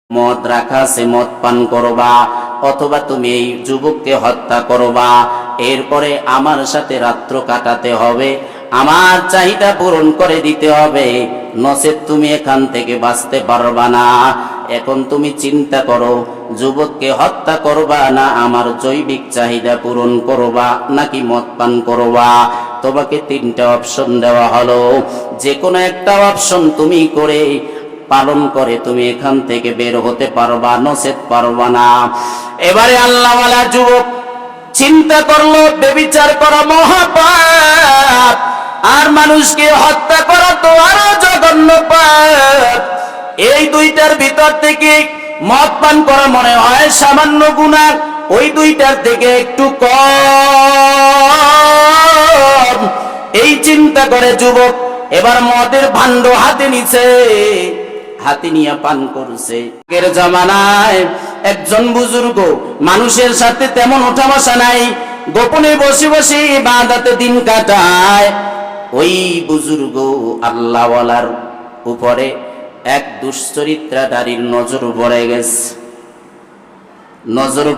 মদ রাখা আছে, মদ পান করবা, অথবা তুমি এই যুবককে হত্যা করবা, এরপরে আমার সাথে রাত্র কাটাতে হবে, আমার চাহিদা পূরণ করে দিতে হবে, নচেত তুমি এখান থেকে বাঁচতে পারবা না। এখন তুমি চিন্তা করো, যুবককে হত্যা করবা না আমার জৈবিক চাহিদা পূরণ করবা, নাকি মদ পান করবা? তোমাকে তিনটা অপশন দেওয়া হলো, যে কোনো একটা অপশন তুমি করে পালন করে তুমি এখান থেকে বের হতে পারবা, নচেত পারবা না। এবারে আল্লাহওয়ালা যুবক চিন্তা করলো, বেবিচার করা মহাপাপ, আর মানুষকে হত্যা করা তো আরো জঘন্য পাপ। এই দুইটার ভিতর থেকে মদ পান করা মনে হয় সামান্য গুনাহ, ওই দুইটার থেকে একটু কম। এই চিন্তা করে যুবক এবার মদের ভাণ্ড হাতে নিছে, হাতে নিয়ে পান করছে। আগের জামানায় একজন বুজুর্গ, মানুষের সাথে তেমন ওঠা বসা নাই, গোপনে বসে বসে ইবাদতে দিন কাটায়। ওই বুজুর্গ আল্লাহওয়ালার উপরে এক দুশ্চরিত্রা নারীর নজর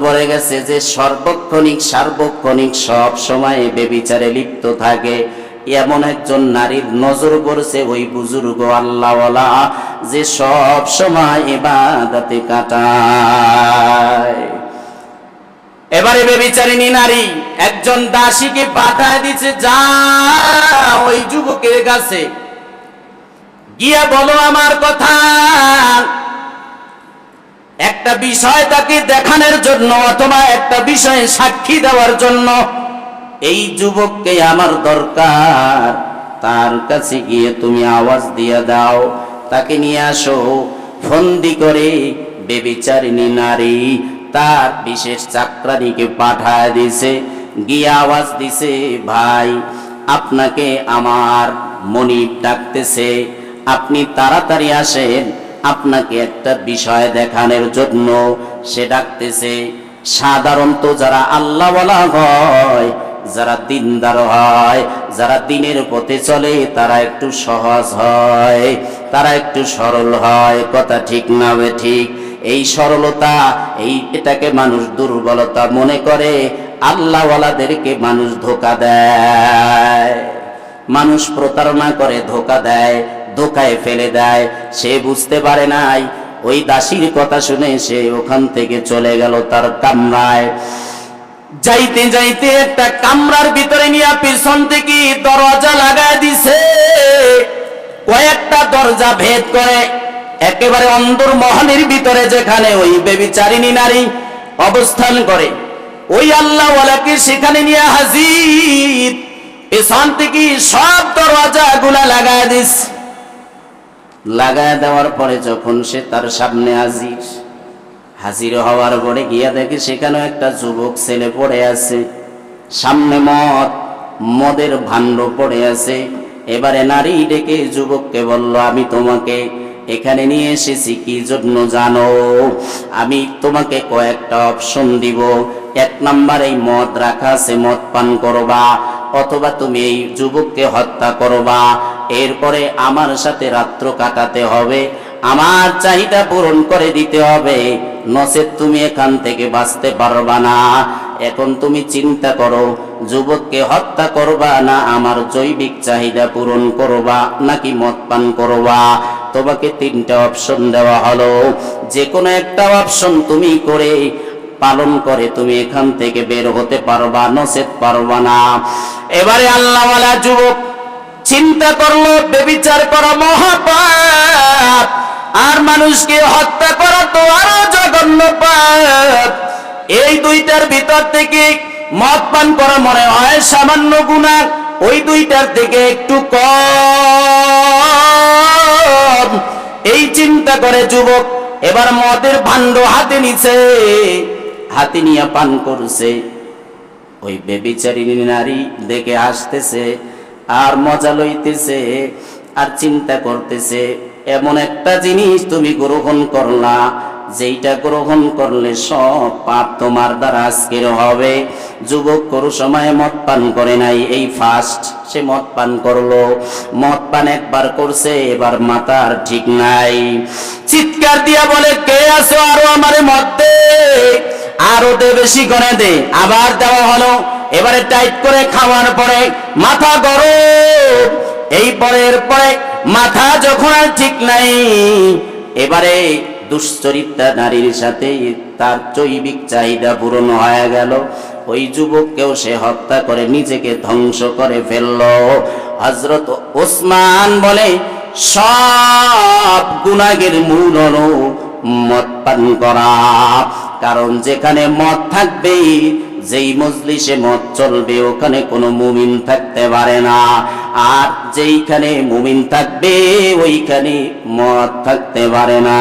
পড়ে গেছে, যে সার্বক্ষণিক সব সময় বেবিচারে লিপ্ত থাকে। এমন একজন নারীর নজর পড়ছে ওই বুজুর্গ আল্লাহওয়ালা, যে সব সময় ইবাদতে কাটায়। এবারে বেবিচারিণী নারী একজন দাসীকে পাঠায় দিচ্ছে, যা ওই যুবকের কাছে গিয়া বলো আমার কথা, একটা বিষয় তাকে দেখানোর জন্য, অথবা একটা বিষয়ে সাক্ষী দেওয়ার জন্য। এই যুবককে আমার দরকার, তার কাছে গিয়ে তুমি আওয়াজ দিয়ে দাও, তাকে নিয়ে আসো। ফন্দি করে বেবিচারিণী নারী তার বিশেষ চাকরানিকে পাঠায় দিছে, গিয়ে আওয়াজ দিছে, ভাই আপনাকে আমার মনিব ডাকতেছে, আপনি তাড়াতাড়ি আসেন, আপনাকে একটা বিষয় দেখানোর জন্য সে ডাকতেছে। সাধারণত যারা আল্লাহওয়ালা হয়, যারা দিনদার হয়, যারা দিনের পথে চলে, তারা একটু সহজ হয়, তারা একটু সরল হয়। কথা ঠিক না ঠিক? এই সরলতা, এটাকে মানুষ দুর্বলতা মনে করে। আল্লাহওয়ালাদেরকে মানুষ ধোঁকা দেয়, মানুষ প্রতারণা করে, ধোঁকা দেয়, ধোঁকায় ফেলে দেয়। সে বুঝতে পারে নাই। ওই দাসীর কথা শুনে সে ওখান থেকে চলে গেল তার কামরায়। যাইতে যাইতে একটা কামরার ভিতরে নিয়ে পিছন থেকে দরজা লাগায় দিছে। কয়েকটা দরজা ভেদ করে একেবারে অন্দর মহলের ভিতরে, যেখানে ওই বেবিচারিণী নারী অবস্থান করে, ওই আল্লাহওয়ালাকে সেখানে নিয়ে হাজির। পিছন থেকে সব দরজা গুলা লাগায় দিস। লাগায় দেওয়ার পরে যখন সে তার সামনে হাজির হওয়ার পরে গিয়া দেখে সেখানে একটা যুবক ছেলে পড়ে আছে, সামনে মদের ভাণ্ড পড়ে আছে। এবারে নারী ডেকে যুবককে বলল, আমি তোমাকে এখানে নিয়ে এসেছি কি জন্য জানো? আমি তোমাকে কয়েকটা অপশন দিব। 1 নাম্বার, এই মদ রাখা আছে, মদ পান করবা, অথবা তুমি এই যুবককে হত্যা করবা, এরপরে আমার সাথে রাত্র কাটাতে হবে, আমার চাহিদা পূরণ করে দিতে হবে, নচেত তুমি এখান থেকে বাঁচতে পারবা না। এখন তুমি চিন্তা করো, যুবককে হত্যা করবা না আমার জৈবিক চাহিদা পূরণ করবা, নাকি মদ পান করবা? তোমাকে তিনটা অপশন দেওয়া হলো, যে কোনো একটা অপশন তুমি করে পালন করে তুমি এখান থেকে বের হতে পারবা, নচেত পারবা না। এবারে আল্লাহওয়ালা যুবক চিন্তা করলো, বেবিচার করা মহাপাপ, আর মানুষকে হত্যা করা তো আরো জঘন্য পাপ। এই দুইটার ভিতর থেকে মদ পান করা মনে হয় সামান্য গুনাহ, ওই দুইটার থেকে একটু কম। এই চিন্তা করে যুবক এবার মদের ভাণ্ড হাতে নিছে, হাতে নিয়ে পান করছে। ওই বেবিচারিণী নারী দেখে আসতেছে, আর মজা লইতেছে, আর চিন্তা করতেছে, এমন একটা জিনিস তুমি গ্রহণ করলা যেইটা গ্রহণ করলে সব পাপ তোমার দ্বারা আজকের হবে। যুবক কোনো সময় মদ পান করে নাই, এই ফার্স্ট সে মদ পান করলো। মদ পান একবার করছে, এবার মাথার ঠিক নাই, চিৎকার দিয়া বলে কে আছো, আরো আমারে মদ দে, আরো দে, বেশি করে দে। আবার দেওয়া হলো, এবারে টাইট করে খাওয়ার পরে মাথা গরম। এই পরের পরে মাথা যখন আর ঠিক নাই, এবারে দুশ্চরিত্রা নারীর সাথে তার জৈবিক চাহিদা পূরণ হয়ে গেল। ওই যুবককেও সে হত্যা করে নিজেকে ধ্বংস করে ফেলল। হযরত ওসমান বলে সব গুনাহের মূল হলো মদ পান করা। কারণ যেখানে মদ থাকবে, যেই মজলিসে মদ চলবে, ওখানে কোনো মুমিন থাকতে পারে না। আর যেইখানে মুমিন থাকবে, ওইখানে মদ থাকতে পারে না।